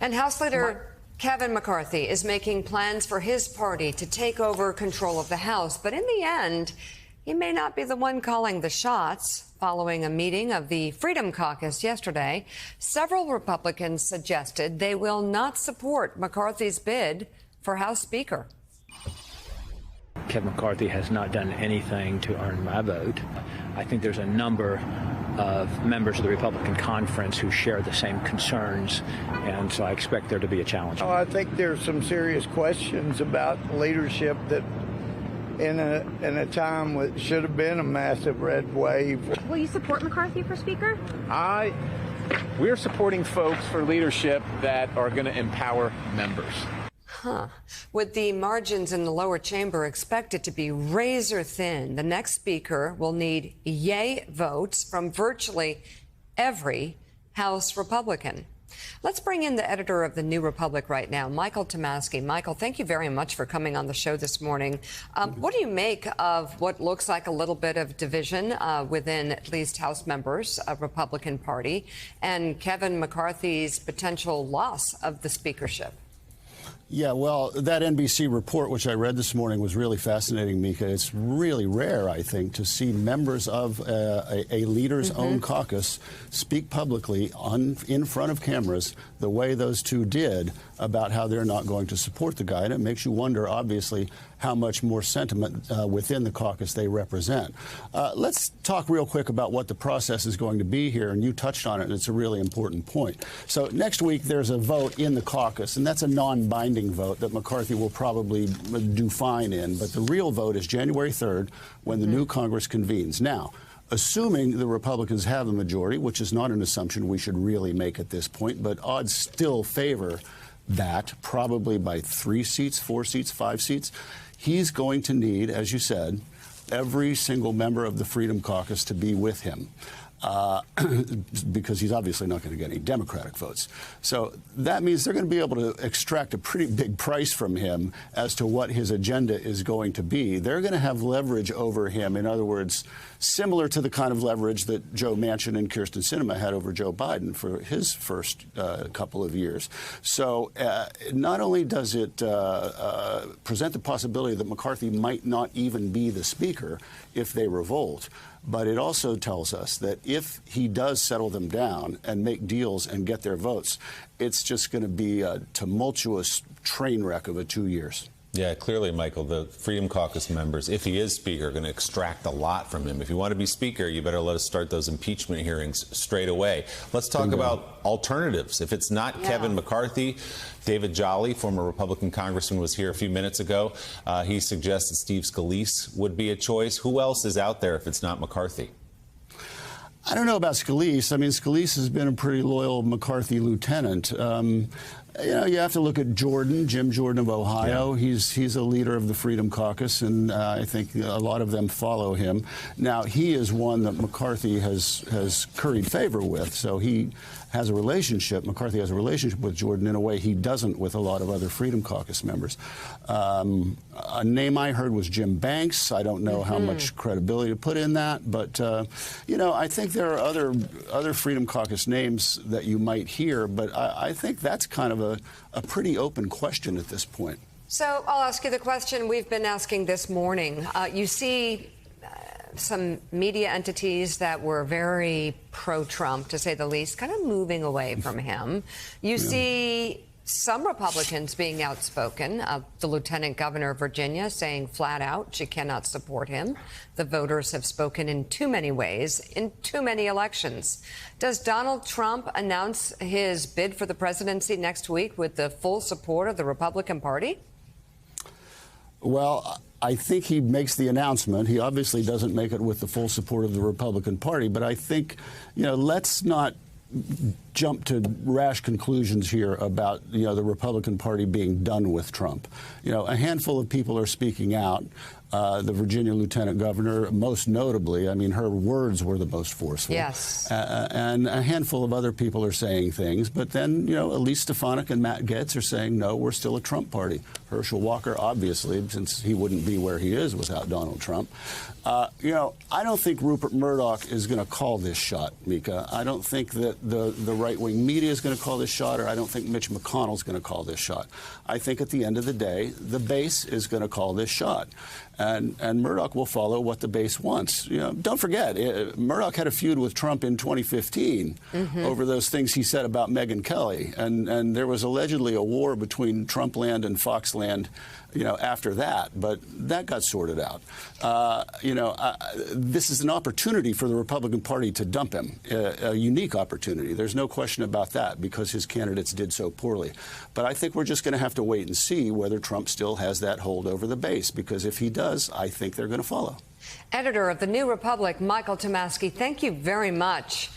And House Leader Kevin McCarthy is making plans for his party to take over control of the House. But in the end, he may not be the one calling the shots. Following a meeting of the Freedom Caucus yesterday, several Republicans suggested they will not support McCarthy's bid for House Speaker. Kevin McCarthy has not done anything to earn my vote. I think there's a number of members of the Republican conference who share the same concerns, and so I expect there to be a challenge. I think there's some serious questions about leadership that in a time that should have been a massive red wave. Will you support McCarthy for Speaker? We're supporting folks for leadership that are going to empower members. With the margins in the lower chamber expected to be razor thin, the next speaker will need yay votes from virtually every House Republican. Let's bring in the editor of the New Republic right now, Michael Tomasky. Michael, thank you very much for coming on the show this morning. What do you make of what looks like a little bit of division within at least House members of Republican Party and Kevin McCarthy's potential loss of the speakership? Yeah, well, that NBC report, which I read this morning, was really fascinating, Mika. It's really rare, I think, to see members of a leader's own caucus speak publicly in front of cameras the way those two did about how they're not going to support the guy. And it makes you wonder, obviously, how much more sentiment within the caucus they represent. Let's talk real quick about what the process is going to be here, and you touched on it, and it's a really important point. So next week there's a vote in the caucus, and that's a non-binding vote that McCarthy will probably do fine in, but the real vote is January 3rd when the new Congress convenes. Now, assuming the Republicans have a majority, which is not an assumption we should really make at this point, but odds still favor that, probably by 3 seats, 4 seats, 5 seats, he's going to need, as you said, every single member of the Freedom Caucus to be with him. Because he's obviously not going to get any Democratic votes. So that means they're going to be able to extract a pretty big price from him as to what his agenda is going to be. They're going to have leverage over him. In other words, similar to the kind of leverage that Joe Manchin and Kyrsten Sinema had over Joe Biden for his first couple of years. So not only does it present the possibility that McCarthy might not even be the speaker if they revolt, but it also tells us that if he does settle them down and make deals and get their votes, it's just going to be a tumultuous train wreck of 2 years. Yeah, clearly, Michael, the Freedom Caucus members, if he is Speaker, are going to extract a lot from him. If you want to be Speaker, you better let us start those impeachment hearings straight away. Let's talk about alternatives. If it's not Kevin McCarthy, David Jolly, former Republican congressman, was here a few minutes ago. He suggested Steve Scalise would be a choice. Who else is out there if it's not McCarthy? I don't know about Scalise. I mean, Scalise has been a pretty loyal McCarthy lieutenant. You know, you have to look at Jordan, Jim Jordan of Ohio. Yeah. He's a leader of the Freedom Caucus, and I think a lot of them follow him. Now, he is one that McCarthy has curried favor with, so he has a relationship. McCarthy has a relationship with Jordan in a way he doesn't with a lot of other Freedom Caucus members. A name I heard was Jim Banks. I don't know how much credibility to put in that, but you know, I think there are other Freedom Caucus names that you might hear, but I think that's kind of a pretty open question at this point. So I'll ask you the question we've been asking this morning. You see some media entities that were very pro-Trump, to say the least, kind of moving away from him. You see some Republicans being outspoken. The Lieutenant Governor of Virginia saying flat out she cannot support him. The voters have spoken in too many ways, in too many elections. Does Donald Trump announce his bid for the presidency next week with the full support of the Republican Party? Well, I think he makes the announcement. He obviously doesn't make it with the full support of the Republican Party, but I think, you know, let's not jump to rash conclusions here about, you know, the Republican Party being done with Trump. You know, a handful of people are speaking out. The Virginia Lieutenant Governor, most notably, I mean, her words were the most forceful. Yes. And a handful of other people are saying things. But then, you know, Elise Stefanik and Matt Gaetz are saying, no, we're still a Trump party. Herschel Walker, obviously, since he wouldn't be where he is without Donald Trump. I don't think Rupert Murdoch is going to call this shot, Mika. I don't think that the right-wing media is going to call this shot, or I don't think Mitch McConnell is going to call this shot. I think at the end of the day, the base is going to call this shot. And Murdoch will follow what the base wants. You know, don't forget, Murdoch had a feud with Trump in 2015 over those things he said about Megyn Kelly. And there was allegedly a war between Trumpland and Foxland, you know, after that. But that got sorted out. This is an opportunity for the Republican Party to dump him, a unique opportunity. There's no question about that because his candidates did so poorly. But I think we're just going to have to wait and see whether Trump still has that hold over the base, because if he does, I think they're going to follow. Editor of The New Republic, Michael Tomasky, thank you very much.